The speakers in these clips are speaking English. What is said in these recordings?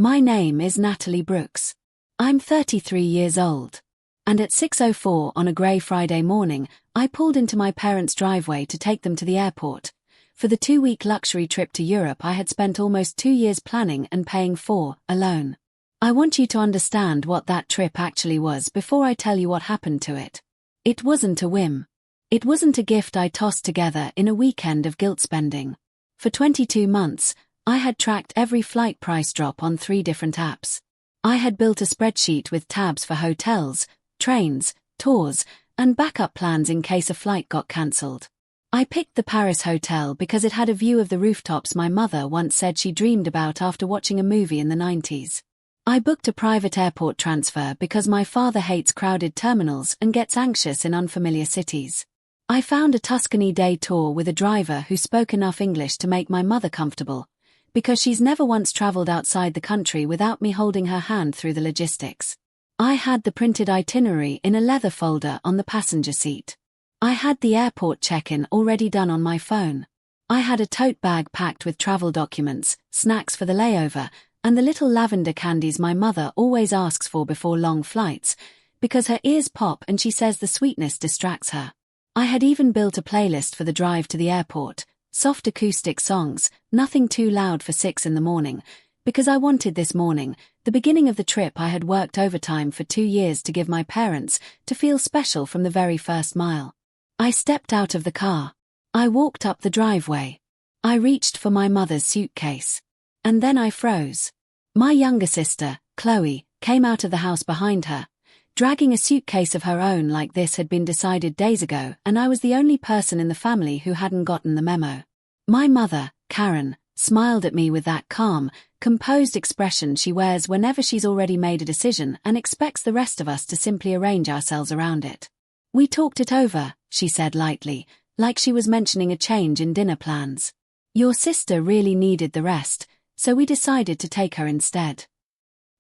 My name is Natalie Brooks. I'm 33 years old. And at 6:04 on a grey Friday morning, I pulled into my parents' driveway to take them to the airport. For the 2-week luxury trip to Europe I had spent almost 2 years planning and paying for, alone. I want you to understand what that trip actually was before I tell you what happened to it. It wasn't a whim. It wasn't a gift I tossed together in a weekend of guilt spending. For 22 months, I had tracked every flight price drop on 3 different apps. I had built a spreadsheet with tabs for hotels, trains, tours, and backup plans in case a flight got cancelled. I picked the Paris hotel because it had a view of the rooftops my mother once said she dreamed about after watching a movie in the 90s. I booked a private airport transfer because my father hates crowded terminals and gets anxious in unfamiliar cities. I found a Tuscany day tour with a driver who spoke enough English to make my mother comfortable, because she's never once traveled outside the country without me holding her hand through the logistics. I had the printed itinerary in a leather folder on the passenger seat. I had the airport check-in already done on my phone. I had a tote bag packed with travel documents, snacks for the layover, and the little lavender candies my mother always asks for before long flights, because her ears pop and she says the sweetness distracts her. I had even built a playlist for the drive to the airport, soft acoustic songs, nothing too loud for 6 in the morning, because I wanted this morning, the beginning of the trip I had worked overtime for 2 years to give my parents, to feel special from the very first mile. I stepped out of the car. I walked up the driveway. I reached for my mother's suitcase. And then I froze. My younger sister, Chloe, came out of the house behind her, dragging a suitcase of her own like this had been decided days ago, and I was the only person in the family who hadn't gotten the memo. My mother, Karen, smiled at me with that calm, composed expression she wears whenever she's already made a decision and expects the rest of us to simply arrange ourselves around it. We talked it over, she said lightly, like she was mentioning a change in dinner plans. Your sister really needed the rest, so we decided to take her instead.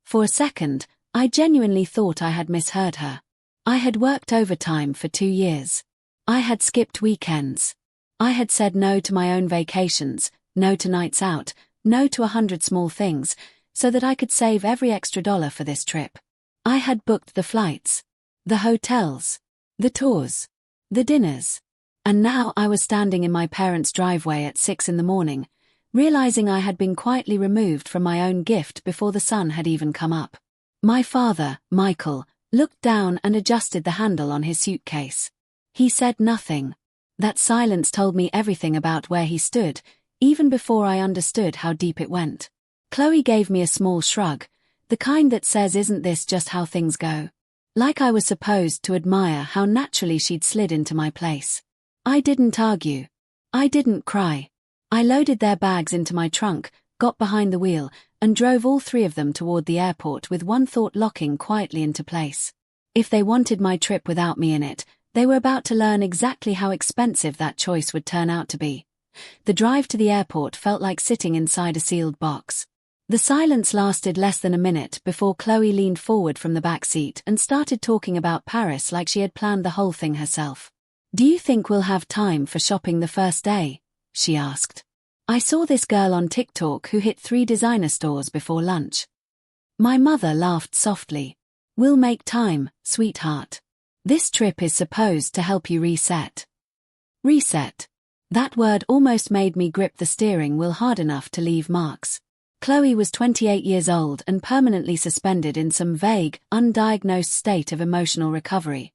For a second, I genuinely thought I had misheard her. I had worked overtime for 2 years. I had skipped weekends. I had said no to my own vacations, no to nights out, no to 100 small things, so that I could save every extra dollar for this trip. I had booked the flights, the hotels, the tours, the dinners. And now I was standing in my parents' driveway at 6 in the morning, realizing I had been quietly removed from my own gift before the sun had even come up. My father, Michael, looked down and adjusted the handle on his suitcase. He said nothing. That silence told me everything about where he stood, even before I understood how deep it went. Chloe gave me a small shrug, the kind that says, "Isn't this just how things go?" Like I was supposed to admire how naturally she'd slid into my place. I didn't argue. I didn't cry. I loaded their bags into my trunk, got behind the wheel, and drove all 3 of them toward the airport with one thought locking quietly into place. If they wanted my trip without me in it, they were about to learn exactly how expensive that choice would turn out to be. The drive to the airport felt like sitting inside a sealed box. The silence lasted less than a minute before Chloe leaned forward from the back seat and started talking about Paris like she had planned the whole thing herself. "Do you think we'll have time for shopping the first day?" she asked. "I saw this girl on TikTok who hit 3 designer stores before lunch." My mother laughed softly. "We'll make time, sweetheart. This trip is supposed to help you reset." Reset. That word almost made me grip the steering wheel hard enough to leave marks. Chloe was 28 years old and permanently suspended in some vague, undiagnosed state of emotional recovery.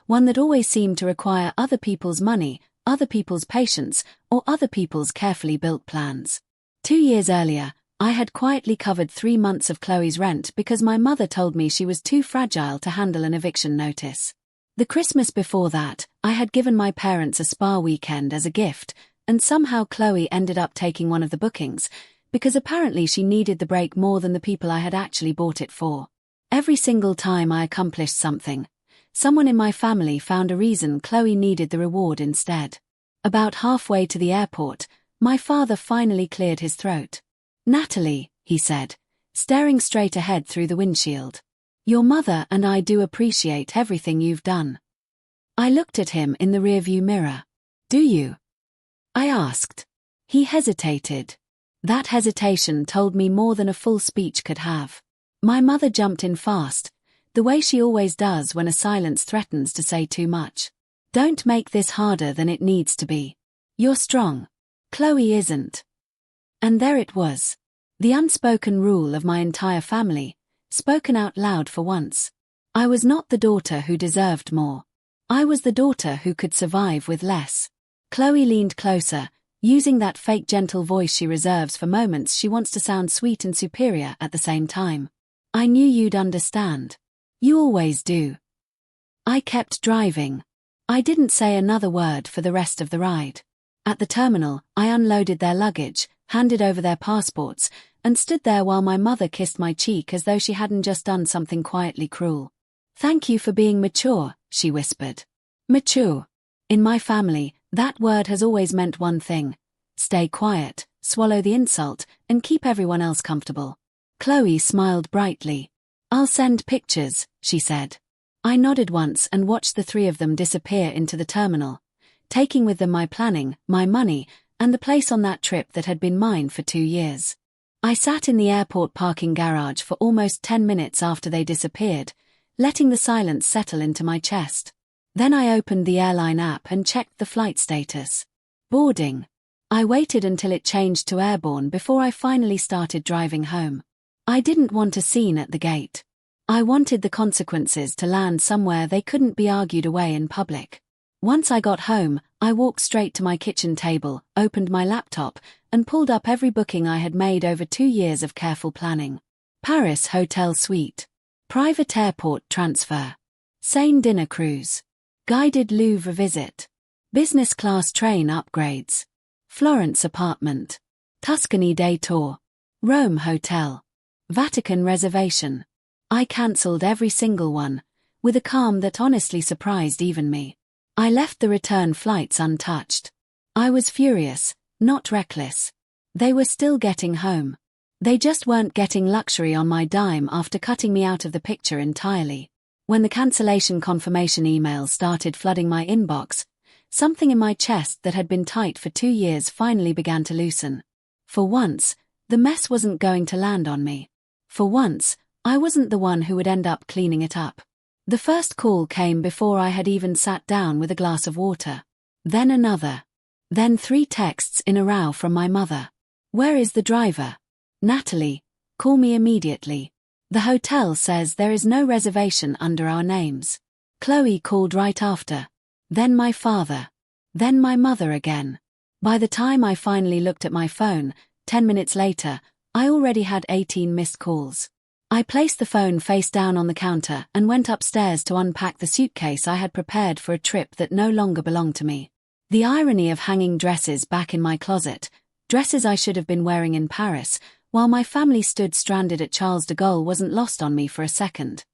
One that always seemed to require other people's money, other people's patience, or other people's carefully built plans. 2 years earlier, I had quietly covered 3 months of Chloe's rent because my mother told me she was too fragile to handle an eviction notice. The Christmas before that, I had given my parents a spa weekend as a gift, and somehow Chloe ended up taking one of the bookings, because apparently she needed the break more than the people I had actually bought it for. Every single time I accomplished something, someone in my family found a reason Chloe needed the reward instead. About halfway to the airport, my father finally cleared his throat. "Natalie," he said, staring straight ahead through the windshield. "Your mother and I do appreciate everything you've done." I looked at him in the rearview mirror. "Do you?" I asked. He hesitated. That hesitation told me more than a full speech could have. My mother jumped in fast, the way she always does when a silence threatens to say too much. Don't make this harder than it needs to be. You're strong. Chloe isn't. And there it was. The unspoken rule of my entire family, spoken out loud for once. I was not the daughter who deserved more. I was the daughter who could survive with less. Chloe leaned closer, using that fake gentle voice she reserves for moments she wants to sound sweet and superior at the same time. I knew you'd understand. You always do. I kept driving. I didn't say another word for the rest of the ride. At the terminal, I unloaded their luggage, handed over their passports, and stood there while my mother kissed my cheek as though she hadn't just done something quietly cruel. "Thank you for being mature," she whispered. Mature. In my family, that word has always meant one thing: stay quiet, swallow the insult, and keep everyone else comfortable. Chloe smiled brightly. "I'll send pictures," she said. I nodded once and watched the three of them disappear into the terminal, taking with them my planning, my money, and the place on that trip that had been mine for 2 years. I sat in the airport parking garage for almost 10 minutes after they disappeared, letting the silence settle into my chest. Then I opened the airline app and checked the flight status. Boarding. I waited until it changed to airborne before I finally started driving home. I didn't want a scene at the gate. I wanted the consequences to land somewhere they couldn't be argued away in public. Once I got home, I walked straight to my kitchen table, opened my laptop, and pulled up every booking I had made over 2 years of careful planning. Paris hotel suite. Private airport transfer. Seine dinner cruise. Guided Louvre visit. Business class train upgrades. Florence apartment. Tuscany day tour. Rome hotel. Vatican reservation. I cancelled every single one, with a calm that honestly surprised even me. I left the return flights untouched. I was furious, not reckless. They were still getting home. They just weren't getting luxury on my dime after cutting me out of the picture entirely. When the cancellation confirmation emails started flooding my inbox, something in my chest that had been tight for 2 years finally began to loosen. For once, the mess wasn't going to land on me. For once, I wasn't the one who would end up cleaning it up. The first call came before I had even sat down with a glass of water. Then another. Then 3 texts in a row from my mother. "Where is the driver? Natalie, call me immediately. The hotel says there is no reservation under our names." Chloe called right after. Then my father. Then my mother again. By the time I finally looked at my phone, 10 minutes later, I already had 18 missed calls. I placed the phone face down on the counter and went upstairs to unpack the suitcase I had prepared for a trip that no longer belonged to me. The irony of hanging dresses back in my closet, dresses I should have been wearing in Paris, while my family stood stranded at Charles de Gaulle, wasn't lost on me for a second.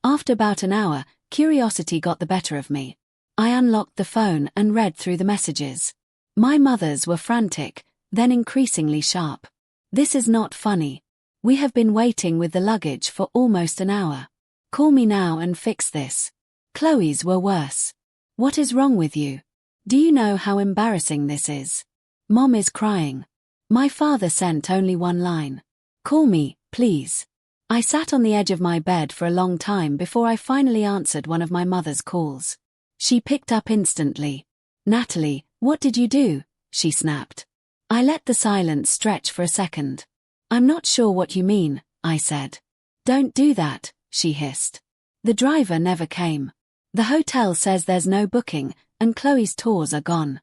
After about an hour, curiosity got the better of me. I unlocked the phone and read through the messages. My mother's were frantic, then increasingly sharp. "This is not funny. We have been waiting with the luggage for almost an hour. Call me now and fix this." Chloe's were worse. "What is wrong with you? Do you know how embarrassing this is? Mom is crying." My father sent only one line. "Call me, please." I sat on the edge of my bed for a long time before I finally answered one of my mother's calls. She picked up instantly. "Natalie, what did you do?" she snapped. I let the silence stretch for a second. "I'm not sure what you mean," I said. "Don't do that," she hissed. "The driver never came. The hotel says there's no booking, and Chloe's tours are gone."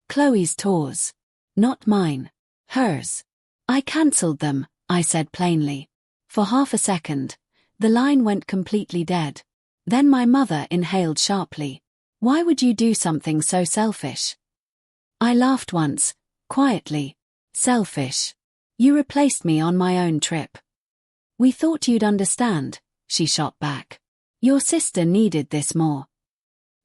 Chloe's tours. Not mine. Hers. "I cancelled them," I said plainly. For half a second, the line went completely dead. Then my mother inhaled sharply. "Why would you do something so selfish?" I laughed once, quietly. "Selfish. You replaced me on my own trip." "We thought you'd understand," she shot back. "Your sister needed this more."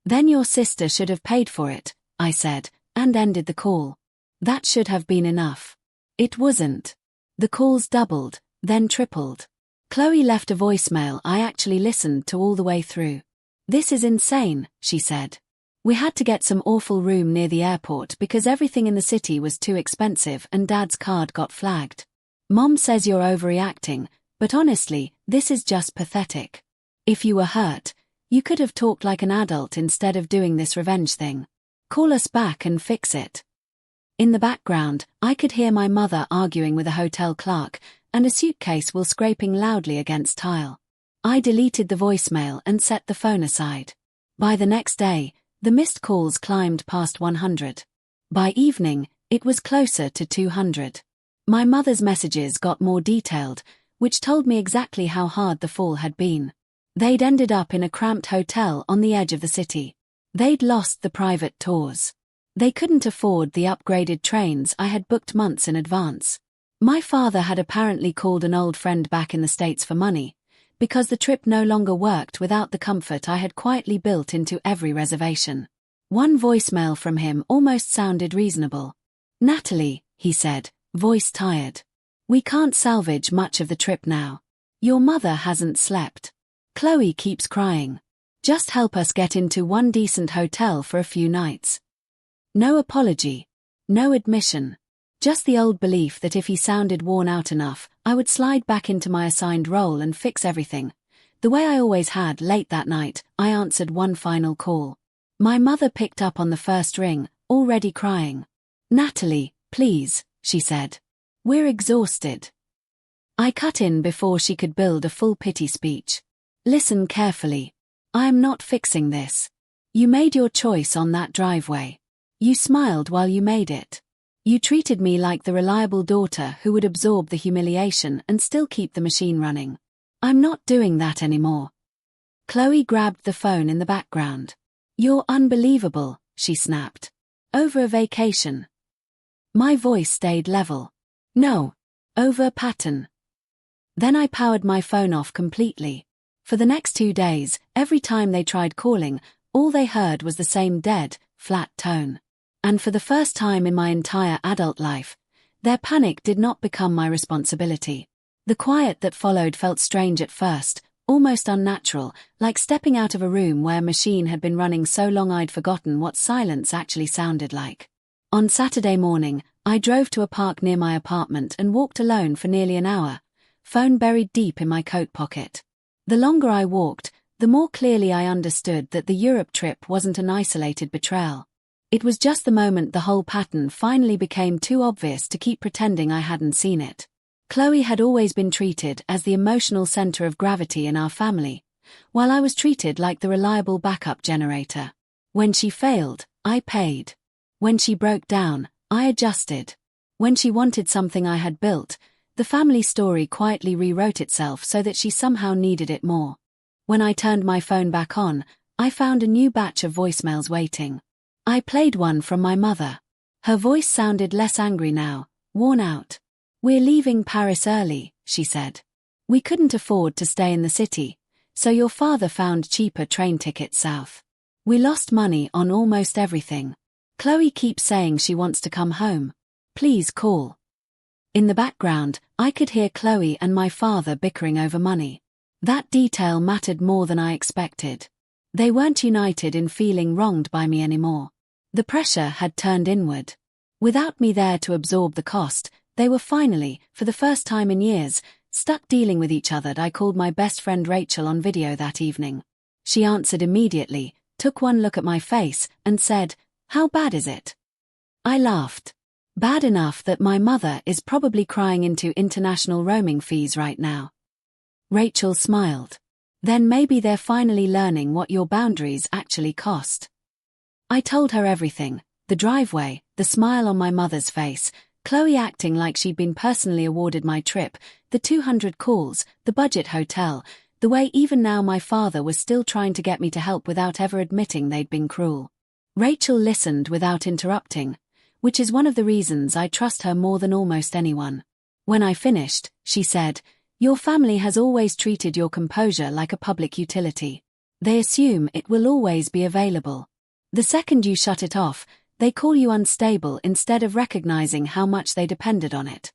"Then your sister should have paid for it," I said, and ended the call. That should have been enough. It wasn't. The calls doubled, then tripled. Chloe left a voicemail I actually listened to all the way through. "This is insane," she said. We had to get some awful room near the airport because everything in the city was too expensive and Dad's card got flagged. Mom says you're overreacting, but honestly, this is just pathetic. If you were hurt, you could have talked like an adult instead of doing this revenge thing. Call us back and fix it. In the background, I could hear my mother arguing with a hotel clerk, and a suitcase while scraping loudly against tile. I deleted the voicemail and set the phone aside. By the next day, the missed calls climbed past 100. By evening, it was closer to 200. My mother's messages got more detailed, which told me exactly how hard the fall had been. They'd ended up in a cramped hotel on the edge of the city. They'd lost the private tours. They couldn't afford the upgraded trains I had booked months in advance. My father had apparently called an old friend back in the States for money, because the trip no longer worked without the comfort I had quietly built into every reservation. One voicemail from him almost sounded reasonable. "Natalie," he said, voice tired. "We can't salvage much of the trip now. Your mother hasn't slept. Chloe keeps crying. Just help us get into one decent hotel for a few nights." No apology. No admission. Just the old belief that if he sounded worn out enough, I would slide back into my assigned role and fix everything. The way I always had. Late that night, I answered one final call. My mother picked up on the first ring, already crying. "Natalie, please," she said. "We're exhausted." I cut in before she could build a full pity speech. "Listen carefully. I am not fixing this. You made your choice on that driveway. You smiled while you made it. You treated me like the reliable daughter who would absorb the humiliation and still keep the machine running. I'm not doing that anymore." Chloe grabbed the phone in the background. "You're unbelievable," she snapped. "Over a vacation." My voice stayed level. "No. Over a pattern." Then I powered my phone off completely. For the next 2 days, every time they tried calling, all they heard was the same dead, flat tone. And for the first time in my entire adult life, their panic did not become my responsibility. The quiet that followed felt strange at first, almost unnatural, like stepping out of a room where a machine had been running so long I'd forgotten what silence actually sounded like. On Saturday morning, I drove to a park near my apartment and walked alone for nearly an hour, phone buried deep in my coat pocket. The longer I walked, the more clearly I understood that the Europe trip wasn't an isolated betrayal. It was just the moment the whole pattern finally became too obvious to keep pretending I hadn't seen it. Chloe had always been treated as the emotional center of gravity in our family, while I was treated like the reliable backup generator. When she failed, I paid. When she broke down, I adjusted. When she wanted something I had built, the family story quietly rewrote itself so that she somehow needed it more. When I turned my phone back on, I found a new batch of voicemails waiting. I played one from my mother. Her voice sounded less angry now, worn out. "We're leaving Paris early," she said. "We couldn't afford to stay in the city, so your father found cheaper train tickets south. We lost money on almost everything. Chloe keeps saying she wants to come home. Please call." In the background, I could hear Chloe and my father bickering over money. That detail mattered more than I expected. They weren't united in feeling wronged by me anymore. The pressure had turned inward. Without me there to absorb the cost, they were finally, for the first time in years, stuck dealing with each other. I called my best friend Rachel on video that evening. She answered immediately, took one look at my face, and said, "How bad is it?" I laughed. "Bad enough that my mother is probably crying into international roaming fees right now." Rachel smiled. "Then maybe they're finally learning what your boundaries actually cost." I told her everything, the driveway, the smile on my mother's face, Chloe acting like she'd been personally awarded my trip, the 200 calls, the budget hotel, the way even now my father was still trying to get me to help without ever admitting they'd been cruel. Rachel listened without interrupting, which is one of the reasons I trust her more than almost anyone. When I finished, she said, "Your family has always treated your composure like a public utility. They assume it will always be available. The second you shut it off, they call you unstable instead of recognizing how much they depended on it."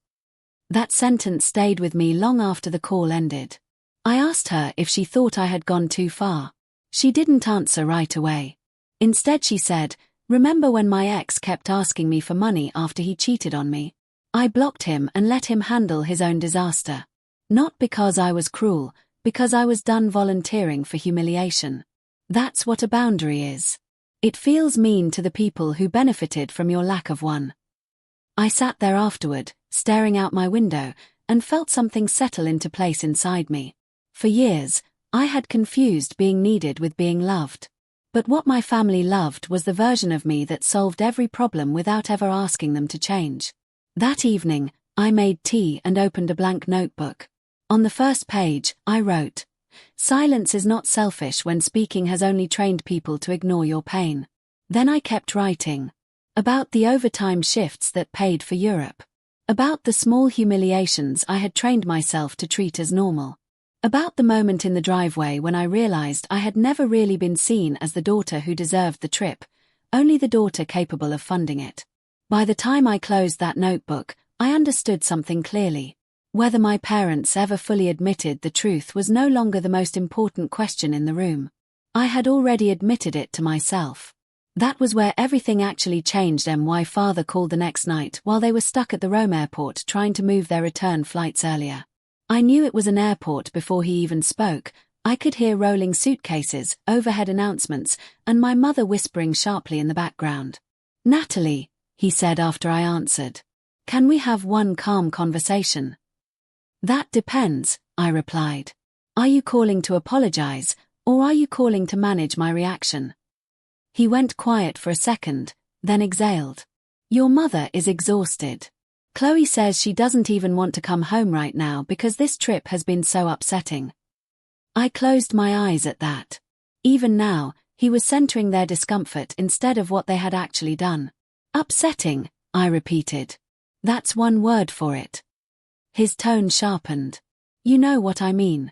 That sentence stayed with me long after the call ended. I asked her if she thought I had gone too far. She didn't answer right away. Instead she said, "Remember when my ex kept asking me for money after he cheated on me? I blocked him and let him handle his own disaster. Not because I was cruel, because I was done volunteering for humiliation. That's what a boundary is. It feels mean to the people who benefited from your lack of one." I sat there afterward, staring out my window, and felt something settle into place inside me. For years, I had confused being needed with being loved. But what my family loved was the version of me that solved every problem without ever asking them to change. That evening, I made tea and opened a blank notebook. On the first page, I wrote, "Silence is not selfish when speaking has only trained people to ignore your pain." Then I kept writing. About the overtime shifts that paid for Europe. About the small humiliations I had trained myself to treat as normal. About the moment in the driveway when I realized I had never really been seen as the daughter who deserved the trip, only the daughter capable of funding it. By the time I closed that notebook, I understood something clearly. Whether my parents ever fully admitted the truth was no longer the most important question in the room. I had already admitted it to myself. That was where everything actually changed. My father called the next night while they were stuck at the Rome airport trying to move their return flights earlier. I knew it was an airport before he even spoke. I could hear rolling suitcases, overhead announcements, and my mother whispering sharply in the background. "Natalie," he said after I answered. "Can we have one calm conversation?" "That depends," I replied. "Are you calling to apologize, or are you calling to manage my reaction?" He went quiet for a second, then exhaled. "Your mother is exhausted. Chloe says she doesn't even want to come home right now because this trip has been so upsetting." I closed my eyes at that. Even now, he was centering their discomfort instead of what they had actually done. "Upsetting," I repeated. "That's one word for it." His tone sharpened. "You know what I mean."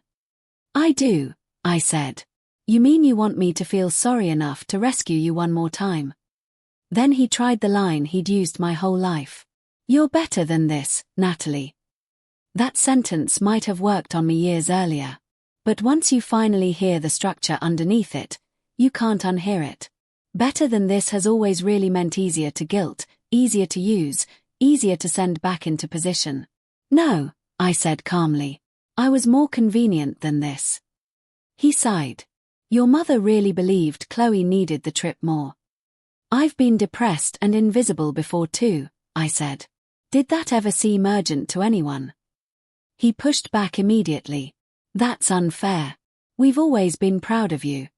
"I do," I said. "You mean you want me to feel sorry enough to rescue you one more time?" Then he tried the line he'd used my whole life. "You're better than this, Natalie." That sentence might have worked on me years earlier. But once you finally hear the structure underneath it, you can't unhear it. Better than this has always really meant easier to guilt, easier to use, easier to send back into position. "No," I said calmly. "I was more convenient than this." He sighed. "Your mother really believed Chloe needed the trip more." "I've been depressed and invisible before too," I said. "Did that ever seem urgent to anyone?" He pushed back immediately. "That's unfair. We've always been proud of you."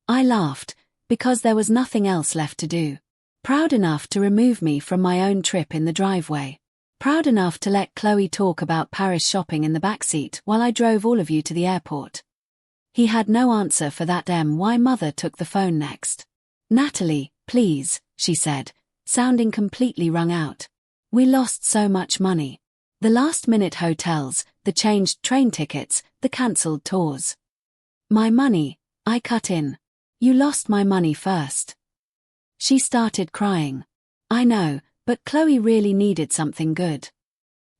I laughed, because there was nothing else left to do. Proud enough to remove me from my own trip in the driveway. Proud enough to let Chloe talk about Paris shopping in the backseat while I drove all of you to the airport. He had no answer for that. My mother took the phone next. "Natalie, please," she said, sounding completely wrung out. "We lost so much money. The last-minute hotels, the changed train tickets, the cancelled tours." "My money," I cut in. "You lost my money first." She started crying. "I know, but Chloe really needed something good."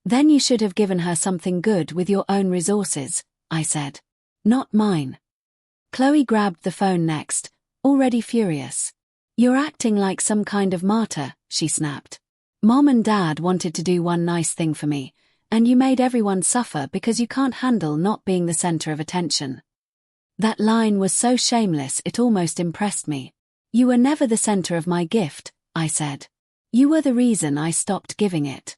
"Then you should have given her something good with your own resources," I said. "Not mine." Chloe grabbed the phone next, already furious. "You're acting like some kind of martyr," she snapped. "Mom and Dad wanted to do one nice thing for me, and you made everyone suffer because you can't handle not being the center of attention." That line was so shameless it almost impressed me. "You were never the center of my gift," I said. "You were the reason I stopped giving it."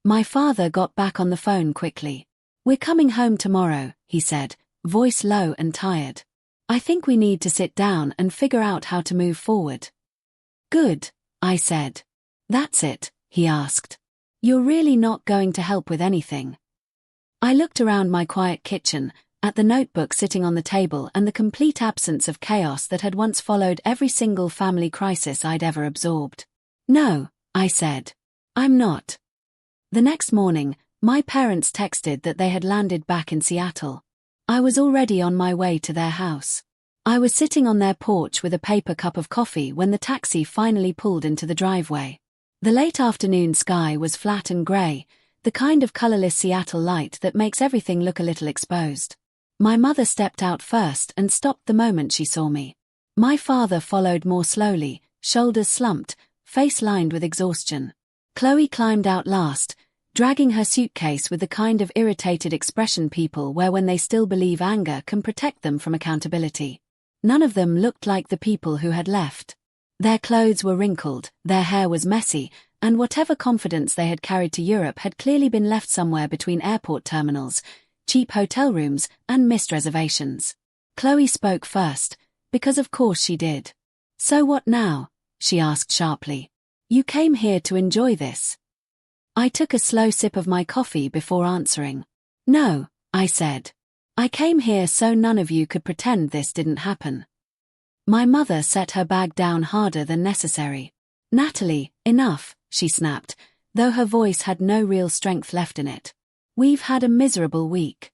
My father got back on the phone quickly. "We're coming home tomorrow," he said, voice low and tired. "I think we need to sit down and figure out how to move forward." "Good," I said. "That's it?" he asked. "You're really not going to help with anything?" I looked around my quiet kitchen, at the notebook sitting on the table and the complete absence of chaos that had once followed every single family crisis I'd ever absorbed. "No," I said. "I'm not." The next morning, my parents texted that they had landed back in Seattle. I was already on my way to their house. I was sitting on their porch with a paper cup of coffee when the taxi finally pulled into the driveway. The late afternoon sky was flat and grey, the kind of colourless Seattle light that makes everything look a little exposed. My mother stepped out first and stopped the moment she saw me. My father followed more slowly, shoulders slumped, face lined with exhaustion. Chloe climbed out last, dragging her suitcase with the kind of irritated expression people wear when they still believe anger can protect them from accountability. None of them looked like the people who had left. Their clothes were wrinkled, their hair was messy, and whatever confidence they had carried to Europe had clearly been left somewhere between airport terminals, cheap hotel rooms, and missed reservations. Chloe spoke first, because of course she did. "So what now?" she asked sharply. "You came here to enjoy this." I took a slow sip of my coffee before answering. "No," I said. "I came here so none of you could pretend this didn't happen." My mother set her bag down harder than necessary. "Natalie, enough," she snapped, though her voice had no real strength left in it. "We've had a miserable week."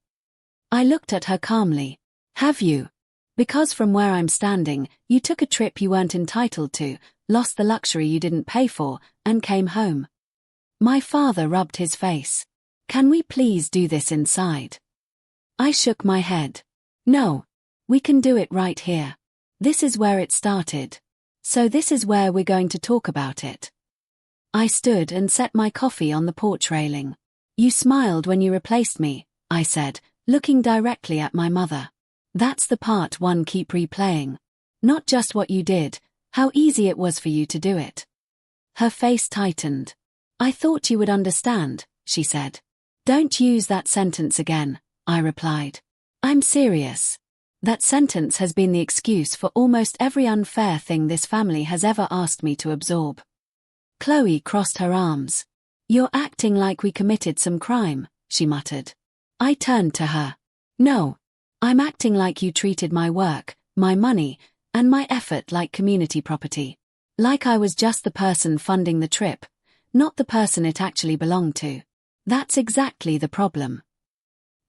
I looked at her calmly. "Have you? Because from where I'm standing, you took a trip you weren't entitled to, lost the luxury you didn't pay for, and came home." My father rubbed his face. "Can we please do this inside?" I shook my head. "No. We can do it right here. This is where it started. So this is where we're going to talk about it." I stood and set my coffee on the porch railing. "You smiled when you replaced me," I said, looking directly at my mother. "That's the part one keep replaying. Not just what you did, how easy it was for you to do it." Her face tightened. "I thought you would understand," she said. "Don't use that sentence again," I replied. "I'm serious. That sentence has been the excuse for almost every unfair thing this family has ever asked me to absorb." Chloe crossed her arms. "You're acting like we committed some crime," she muttered. I turned to her. "No. I'm acting like you treated my work, my money, and my effort like community property. Like I was just the person funding the trip, not the person it actually belonged to. That's exactly the problem."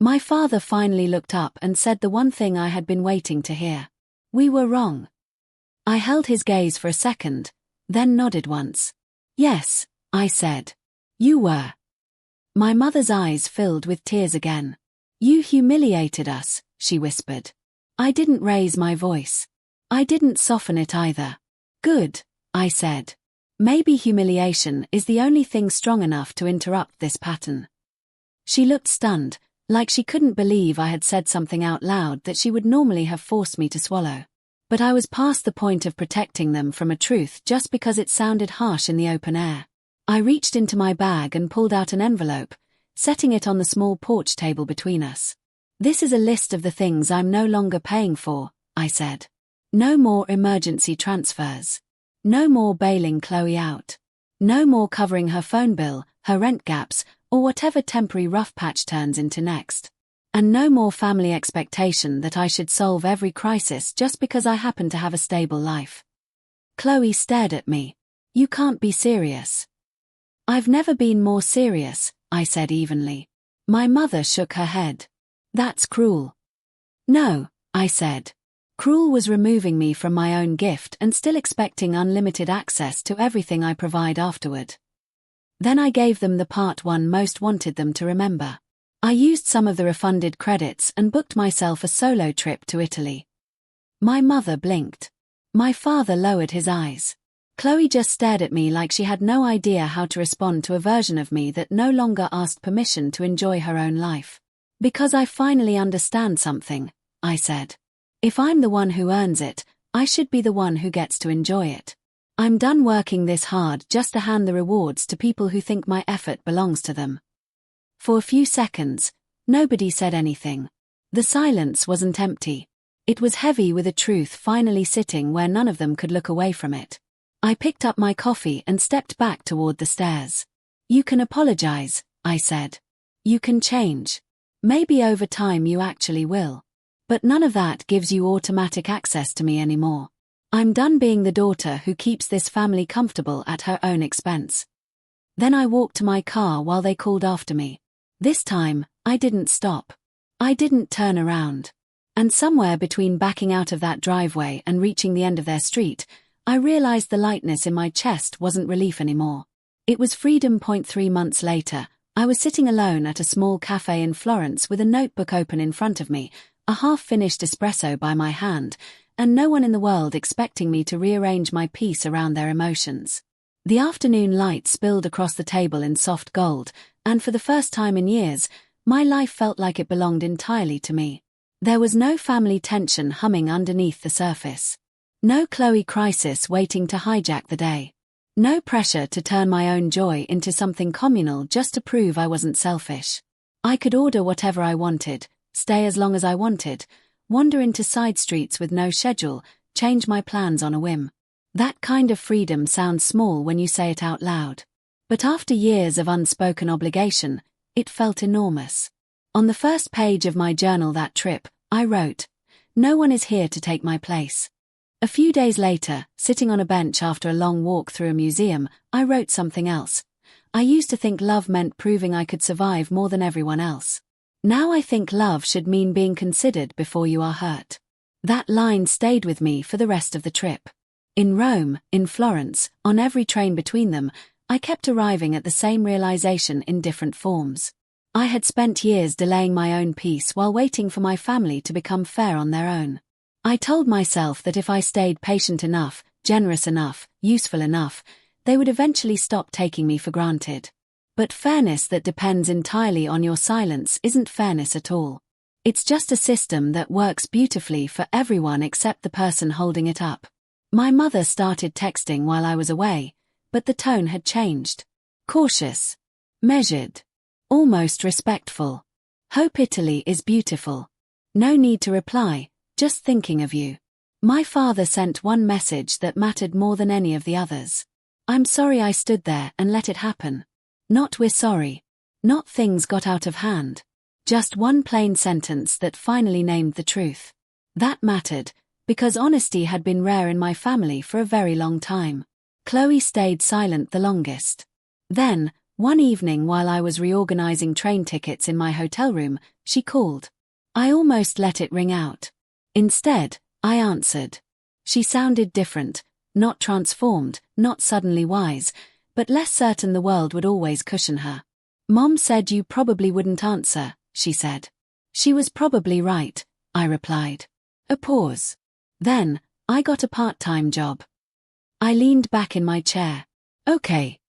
My father finally looked up and said the one thing I had been waiting to hear. "We were wrong." I held his gaze for a second, then nodded once. "Yes," I said. "You were." My mother's eyes filled with tears again. "You humiliated us," she whispered. I didn't raise my voice. I didn't soften it either. "Good," I said. "Maybe humiliation is the only thing strong enough to interrupt this pattern." She looked stunned, like she couldn't believe I had said something out loud that she would normally have forced me to swallow. But I was past the point of protecting them from a truth just because it sounded harsh in the open air. I reached into my bag and pulled out an envelope, setting it on the small porch table between us. "This is a list of the things I'm no longer paying for," I said. "No more emergency transfers. No more bailing Chloe out. No more covering her phone bill, her rent gaps, or whatever temporary rough patch turns into next. And no more family expectation that I should solve every crisis just because I happen to have a stable life." Chloe stared at me. "You can't be serious." "I've never been more serious," I said evenly. My mother shook her head. "That's cruel." "No," I said. "Cruel was removing me from my own gift and still expecting unlimited access to everything I provide afterward." Then I gave them the part one most wanted them to remember. I used some of the refunded credits and booked myself a solo trip to Italy. My mother blinked. My father lowered his eyes. Chloe just stared at me like she had no idea how to respond to a version of me that no longer asked permission to enjoy her own life. "Because I finally understand something," I said. "If I'm the one who earns it, I should be the one who gets to enjoy it. I'm done working this hard just to hand the rewards to people who think my effort belongs to them." For a few seconds, nobody said anything. The silence wasn't empty. It was heavy with a truth finally sitting where none of them could look away from it. I picked up my coffee and stepped back toward the stairs. "You can apologize," I said. "You can change. Maybe over time you actually will. But none of that gives you automatic access to me anymore. I'm done being the daughter who keeps this family comfortable at her own expense." Then I walked to my car while they called after me. This time, I didn't stop. I didn't turn around. And somewhere between backing out of that driveway and reaching the end of their street, I realized the lightness in my chest wasn't relief anymore. It was freedom. 3 months later, I was sitting alone at a small cafe in Florence with a notebook open in front of me, a half-finished espresso by my hand, and no one in the world expecting me to rearrange my piece around their emotions. The afternoon light spilled across the table in soft gold, and for the first time in years, my life felt like it belonged entirely to me. There was no family tension humming underneath the surface. No Chloe crisis waiting to hijack the day. No pressure to turn my own joy into something communal just to prove I wasn't selfish. I could order whatever I wanted, stay as long as I wanted, wander into side streets with no schedule, change my plans on a whim. That kind of freedom sounds small when you say it out loud. But after years of unspoken obligation, it felt enormous. On the first page of my journal that trip, I wrote, "No one is here to take my place." A few days later, sitting on a bench after a long walk through a museum, I wrote something else. I used to think love meant proving I could survive more than everyone else. Now I think love should mean being considered before you are hurt. That line stayed with me for the rest of the trip. In Rome, in Florence, on every train between them, I kept arriving at the same realization in different forms. I had spent years delaying my own peace while waiting for my family to become fair on their own. I told myself that if I stayed patient enough, generous enough, useful enough, they would eventually stop taking me for granted. But fairness that depends entirely on your silence isn't fairness at all. It's just a system that works beautifully for everyone except the person holding it up. My mother started texting while I was away, but the tone had changed. Cautious. Measured. Almost respectful. "Hope Italy is beautiful. No need to reply, just thinking of you." My father sent one message that mattered more than any of the others. "I'm sorry I stood there and let it happen." Not "we're sorry." Not "things got out of hand." Just one plain sentence that finally named the truth. That mattered, because honesty had been rare in my family for a very long time. Chloe stayed silent the longest. Then, one evening while I was reorganizing train tickets in my hotel room, she called. I almost let it ring out. Instead, I answered. She sounded different, not transformed, not suddenly wise, but less certain the world would always cushion her. "Mom said you probably wouldn't answer," she said. "She was probably right," I replied. A pause. "Then, I got a part-time job." I leaned back in my chair. "Okay."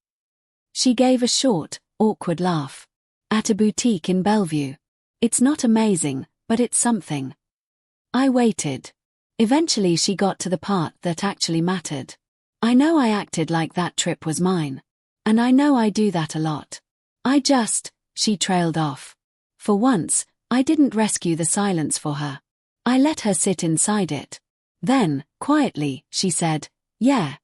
She gave a short, awkward laugh. "At a boutique in Bellevue. It's not amazing, but it's something." I waited. Eventually she got to the part that actually mattered. "I know I acted like that trip was mine. And I know I do that a lot. She trailed off. For once, I didn't rescue the silence for her. I let her sit inside it. Then, quietly, she said, "Yeah."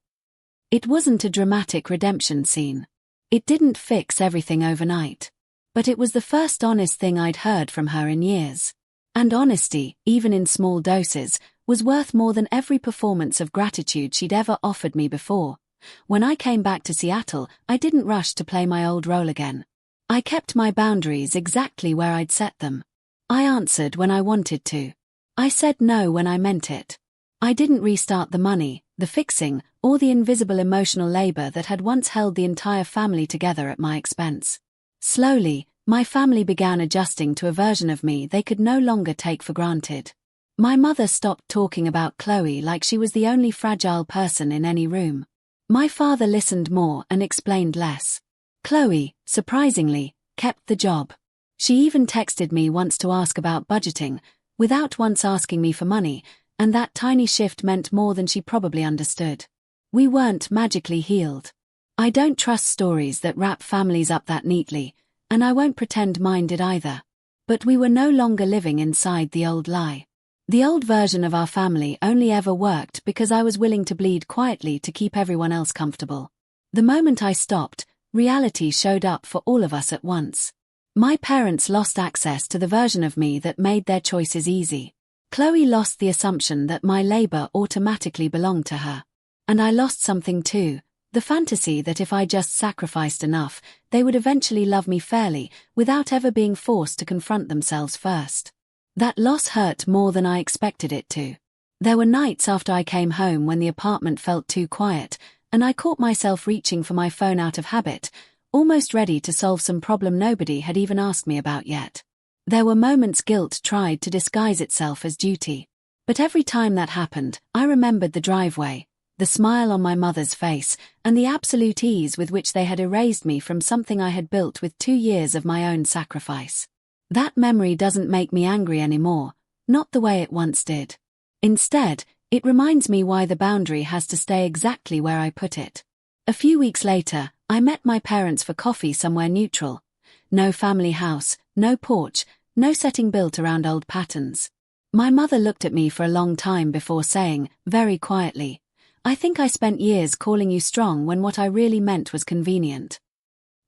It wasn't a dramatic redemption scene. It didn't fix everything overnight. But it was the first honest thing I'd heard from her in years. And honesty, even in small doses, was worth more than every performance of gratitude she'd ever offered me before. When I came back to Seattle, I didn't rush to play my old role again. I kept my boundaries exactly where I'd set them. I answered when I wanted to. I said no when I meant it. I didn't restart the money, the fixing, or the invisible emotional labor that had once held the entire family together at my expense. Slowly, my family began adjusting to a version of me they could no longer take for granted. My mother stopped talking about Chloe like she was the only fragile person in any room. My father listened more and explained less. Chloe, surprisingly, kept the job. She even texted me once to ask about budgeting, without once asking me for money, and that tiny shift meant more than she probably understood. We weren't magically healed. I don't trust stories that wrap families up that neatly, and I won't pretend mine did either. But we were no longer living inside the old lie. The old version of our family only ever worked because I was willing to bleed quietly to keep everyone else comfortable. The moment I stopped, reality showed up for all of us at once. My parents lost access to the version of me that made their choices easy. Chloe lost the assumption that my labor automatically belonged to her. And I lost something too, the fantasy that if I just sacrificed enough, they would eventually love me fairly, without ever being forced to confront themselves first. That loss hurt more than I expected it to. There were nights after I came home when the apartment felt too quiet, and I caught myself reaching for my phone out of habit, almost ready to solve some problem nobody had even asked me about yet. There were moments guilt tried to disguise itself as duty. But every time that happened, I remembered the driveway, the smile on my mother's face, and the absolute ease with which they had erased me from something I had built with 2 years of my own sacrifice. That memory doesn't make me angry anymore, not the way it once did. Instead, it reminds me why the boundary has to stay exactly where I put it. A few weeks later, I met my parents for coffee somewhere neutral. No family house, no porch, no setting built around old patterns. My mother looked at me for a long time before saying, very quietly, "I think I spent years calling you strong when what I really meant was convenient."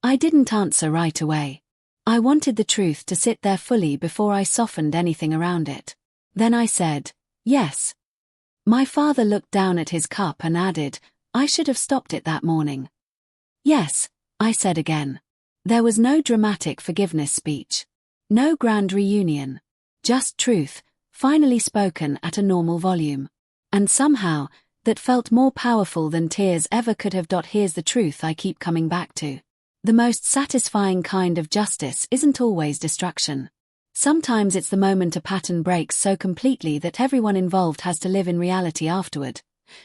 I didn't answer right away. I wanted the truth to sit there fully before I softened anything around it. Then I said, "Yes." My father looked down at his cup and added, "I should have stopped it that morning." "Yes," I said again. There was no dramatic forgiveness speech. No grand reunion. Just truth, finally spoken at a normal volume. And somehow, that felt more powerful than tears ever could have. Here's the truth I keep coming back to. The most satisfying kind of justice isn't always destruction. Sometimes it's the moment a pattern breaks so completely that everyone involved has to live in reality afterward.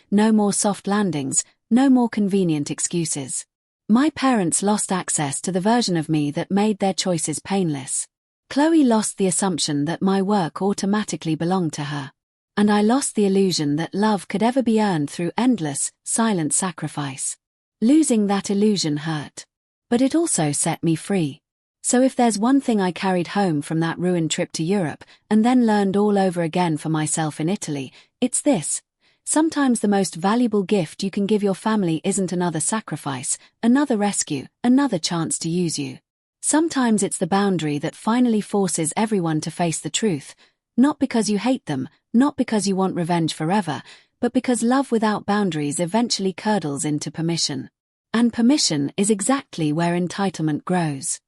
No more soft landings, no more convenient excuses. My parents lost access to the version of me that made their choices painless. Chloe lost the assumption that my work automatically belonged to her. And I lost the illusion that love could ever be earned through endless, silent sacrifice. Losing that illusion hurt. But it also set me free. So if there's one thing I carried home from that ruined trip to Europe, and then learned all over again for myself in Italy, it's this. Sometimes the most valuable gift you can give your family isn't another sacrifice, another rescue, another chance to use you. Sometimes it's the boundary that finally forces everyone to face the truth, not because you hate them, not because you want revenge forever, but because love without boundaries eventually curdles into permission. And permission is exactly where entitlement grows.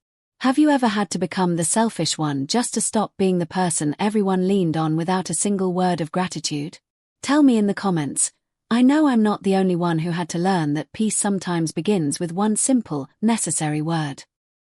Have you ever had to become the selfish one just to stop being the person everyone leaned on without a single word of gratitude? Tell me in the comments. I know I'm not the only one who had to learn that peace sometimes begins with one simple, necessary word.